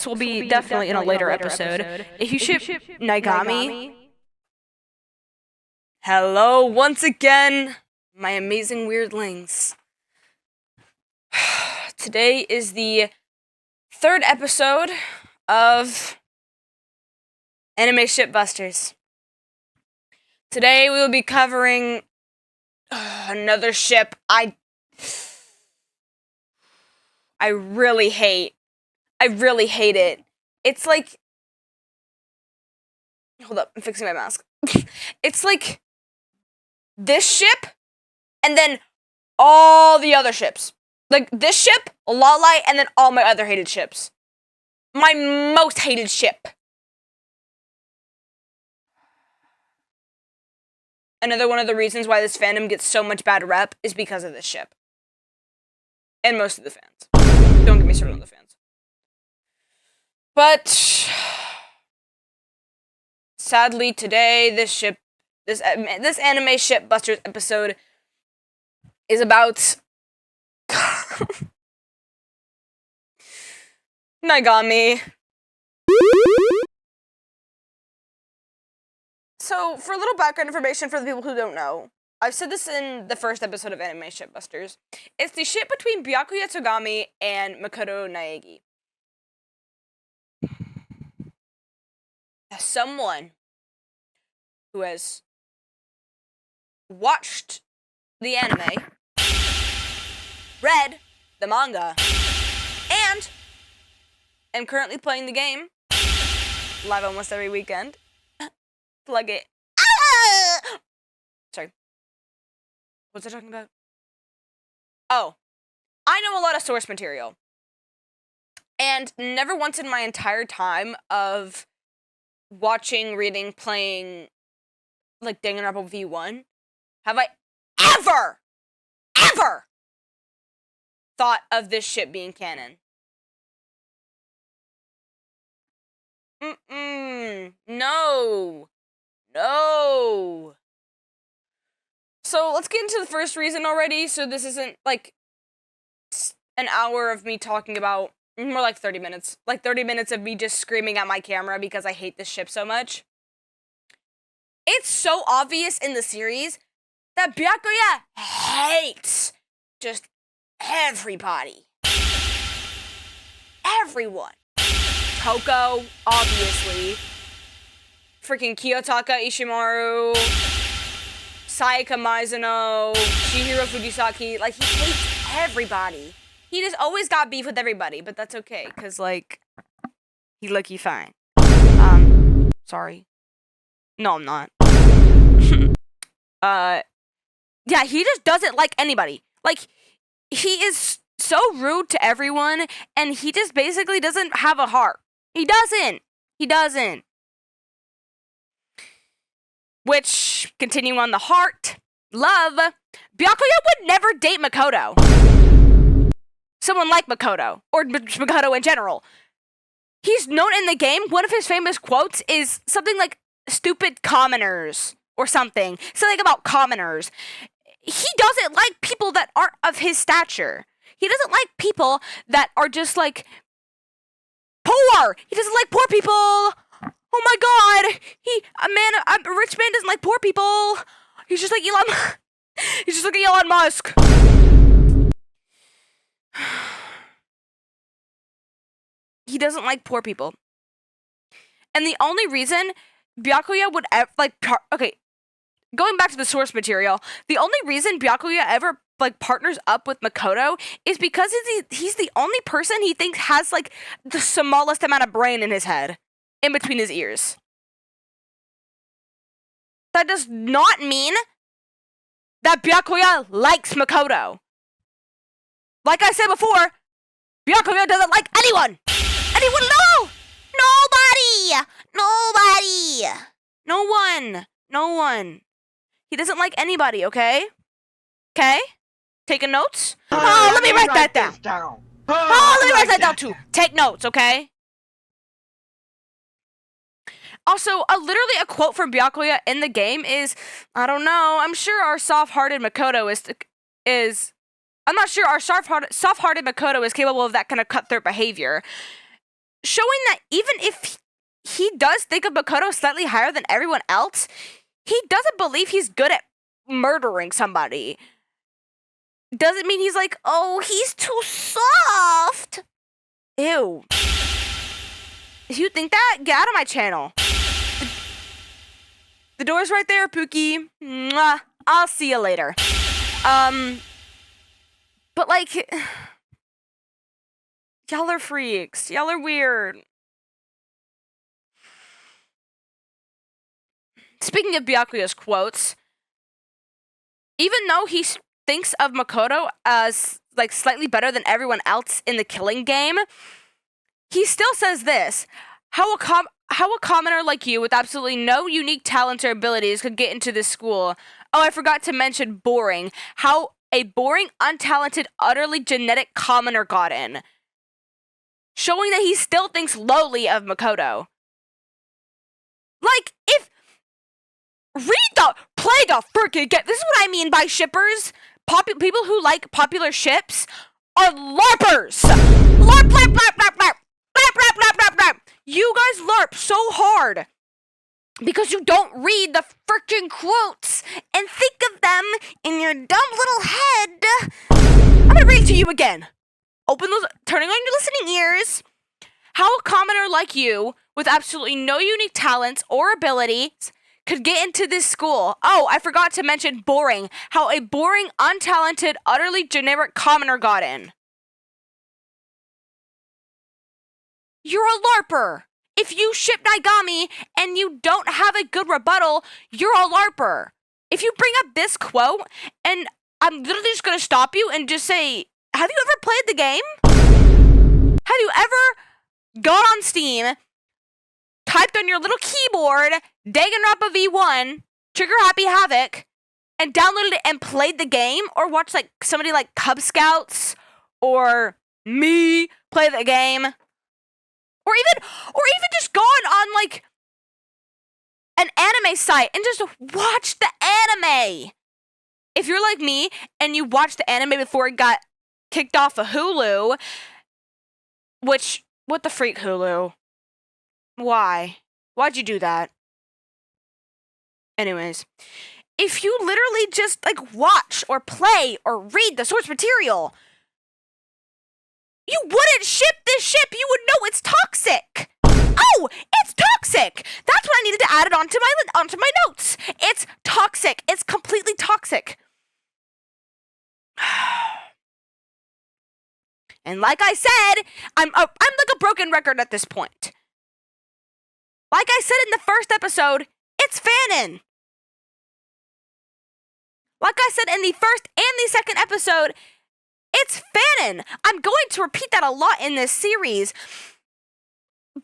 this will be definitely in a later episode. If you ship Naegami, hello once again, my amazing weirdlings. Today is the third episode of Anime Shipbusters. Today we will be covering another ship I really hate. I really hate it. It's like... Hold up, I'm fixing my mask. It's like this ship and then all the other ships. Like this ship, a lot light, and then all my other hated ships. My most hated ship. Another one of the reasons why this fandom gets so much bad rep is because of this ship. And most of the fans. Don't get me started on the fans. But sadly today, this anime Shipbusters episode is about Naegami. So, for a little background information for the people who don't know, I've said this in the first episode of Anime Shipbusters. It's the ship between Byakuya Tsugami and Makoto Naegi. As someone who has watched the anime, read the manga, and am currently playing the game live almost every weekend. Plug it. Ah! Sorry. What was I talking about? Oh. I know a lot of source material. And never once in my entire time of watching, reading, playing, like, Danganronpa V1, have I ever thought of this ship being canon. No. So, let's get into the first reason already, so this isn't, like, an hour of me talking about, more like 30 minutes. Like, 30 minutes of me just screaming at my camera because I hate this ship so much. It's so obvious in the series that Byakuya hates just everybody. Everyone. Toko, obviously. Freaking Kiyotaka Ishimaru. Sayaka Mizuno. Chihiro Fujisaki. Like, he hates everybody. He just always got beef with everybody, but that's okay, because, like, he's fine. Sorry. No, I'm not. Yeah, he just doesn't like anybody. Like, he is so rude to everyone, and he just basically doesn't have a heart. He doesn't. Which, continuing on the heart, love, Byakuya would never date Makoto. Someone like Makoto, or Makoto in general. He's known in the game, one of his famous quotes is something like, stupid commoners, or something. Something about commoners. He doesn't like people that aren't of his stature. He doesn't like people that are just, like, poor! He doesn't like poor people! Oh my god! A rich man doesn't like poor people! He's just like Elon Musk! He doesn't like poor people. And the only reason Byakuya would ever, going back to the source material, the only reason Byakuya ever, like, partners up with Makoto is because he's the only person he thinks has, like, the smallest amount of brain in his head, in between his ears. That does not mean that Byakuya likes Makoto. Like I said before, Byakuya doesn't like anyone! Anyone at all! Nobody! No one. He doesn't like anybody, okay? Okay? Taking notes? Oh, let me write that down. Oh, let me write that down too. Take notes, okay? Also, literally a quote from Byakuya in the game is, I don't know, I'm sure our soft-hearted Makoto I'm not sure our soft-hearted Makoto is capable of that kind of cutthroat behavior. showing that even if he does think of Makoto slightly higher than everyone else, he doesn't believe he's good at murdering somebody. Doesn't mean he's like, oh, he's too soft. Ew. If you think that, get out of my channel. The door's right there, Pookie. Mwah. I'll see you later. But like, y'all are freaks. Y'all are weird. Speaking of Byakuya's quotes, even though he thinks of Makoto as like slightly better than everyone else in the killing game, he still says this: how a commoner like you with absolutely no unique talents or abilities could get into this school. Oh, I forgot to mention boring. How a boring, untalented, utterly genetic commoner got in. Showing that he still thinks lowly of Makoto. Like, play the freaking game. This is what I mean by shippers. People who like popular ships are LARPers. LARP, LARP, LARP, LARP, LARP. LARP, LARP, LARP, LARP, LARP. You guys LARP so hard because you don't read the freaking quotes and think of them in your dumb little head. I'm gonna read it to you again. Turning on your listening ears. How a commoner like you, with absolutely no unique talents or abilities, could get into this school. Oh, I forgot to mention boring. How a boring, untalented, utterly generic commoner got in. You're a LARPer. If you ship Naegami and you don't have a good rebuttal, you're a LARPer. If you bring up this quote, and I'm literally just going to stop you and just say, have you ever played the game? Have you ever gone on Steam, typed on your little keyboard, Danganronpa V1, Trigger Happy Havoc, and downloaded it and played the game? Or watched like somebody like Cub Scouts or me play the game? Or even just gone on like an anime site and just watch the anime. If you're like me and you watched the anime before it got kicked off of Hulu, which, what the freak, Hulu? Why? Why'd you do that? Anyways, if you literally just like watch or play or read the source material, you wouldn't ship this ship. You would know it's toxic. Oh, it's toxic. That's what I needed to add it onto my notes. It's toxic. It's completely toxic. And like I said, I'm like a broken record at this point. Like I said in the first episode, it's fanon. Like I said in the first and the second episode, it's fanon. I'm going to repeat that a lot in this series.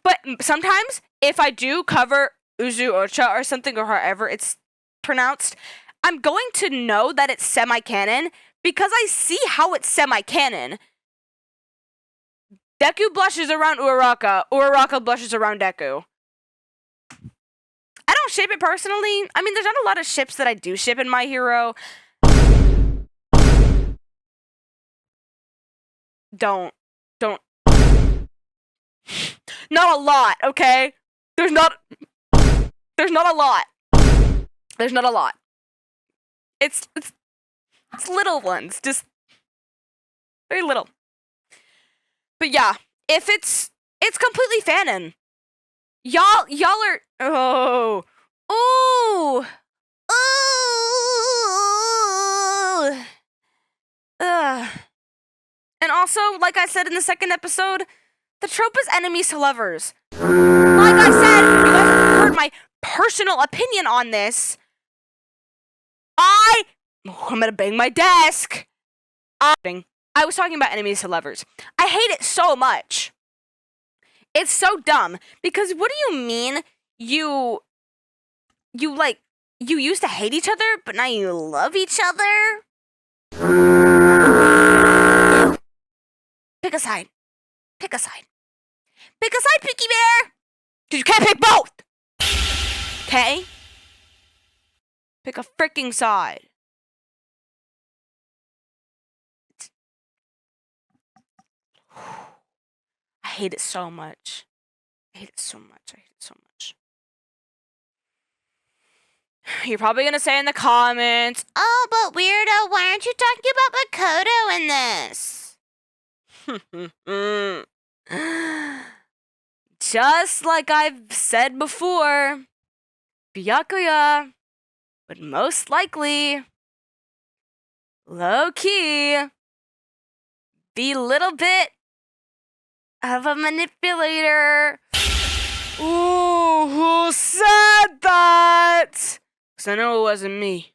But sometimes, if I do cover Uzu Ocha or something, or however it's pronounced, I'm going to know that it's semi-canon because I see how it's semi-canon. Deku blushes around Uraraka. Uraraka blushes around Deku. I don't ship it personally. I mean, there's not a lot of ships that I do ship in My Hero. Don't. Not a lot, okay? There's not a lot. There's not a lot. It's little ones, just very little. But yeah, if it's completely fanon. Y'all are ooh. Ugh. And also, like I said in the second episode, the trope is enemies to lovers. Like I said, you guys have heard my personal opinion on this. I'm gonna bang my desk. I was talking about enemies to lovers. I hate it so much. It's so dumb. Because what do you mean you used to hate each other, but now you love each other? Pick a side. Pick a side. Pick a side, Picky Bear! Because you can't pick both! Okay? Pick a freaking side. I hate it so much. I hate it so much. I hate it so much. You're probably gonna say in the comments, "Oh, but weirdo, why aren't you talking about Makoto in this?" Just like I've said before, Byakuya would most likely, low-key, be a little bit of a manipulator. Ooh, who said that? Because I know it wasn't me.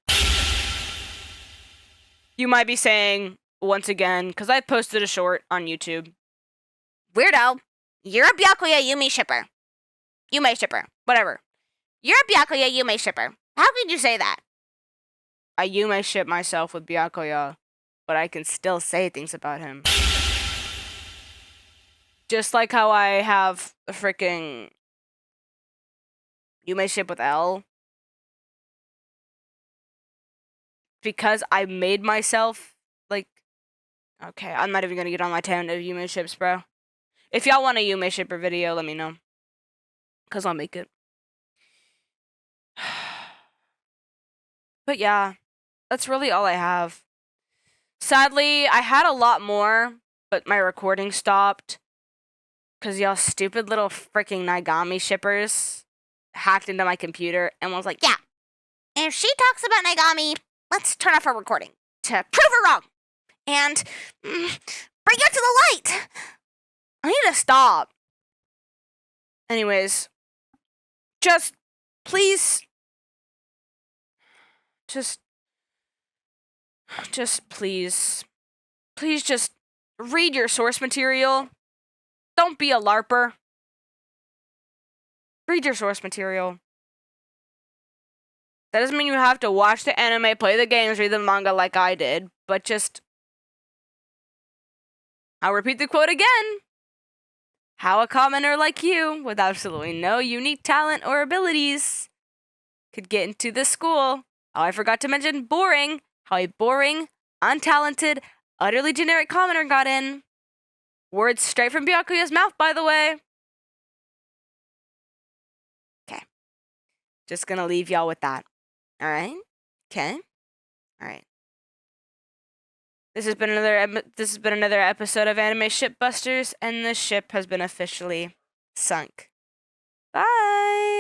You might be saying, once again, because I posted a short on YouTube, "Weirdo, you're a Byakuya Yume shipper. Yume shipper. Whatever. You're a Byakuya Yume shipper. How could you say that?" I Yume ship myself with Byakuya, but I can still say things about him. Just like how I have a freaking Yume ship with L. Because I made myself, like... Okay, I'm not even gonna get on my tangent of Yume ships, bro. If y'all want a Yume shipper video, let me know. Because I'll make it. But yeah, that's really all I have. Sadly, I had a lot more, but my recording stopped. Because y'all stupid little freaking Naegami shippers hacked into my computer and was like, "Yeah, if she talks about Naegami, let's turn off our recording to prove her wrong and bring her to the light." I need to stop. Anyways, just please, just please just read your source material. Don't be a LARPer. Read your source material. That doesn't mean you have to watch the anime, play the games, read the manga like I did, but just... I'll repeat the quote again. How a commoner like you, with absolutely no unique talent or abilities, could get into this school. Oh, I forgot to mention boring. How a boring, untalented, utterly generic commoner got in. Words straight from Byakuya's mouth, by the way. Okay. Just gonna leave y'all with that. Alright? Okay? Alright. This has been another episode of Anime Shipbusters, and the ship has been officially sunk. Bye!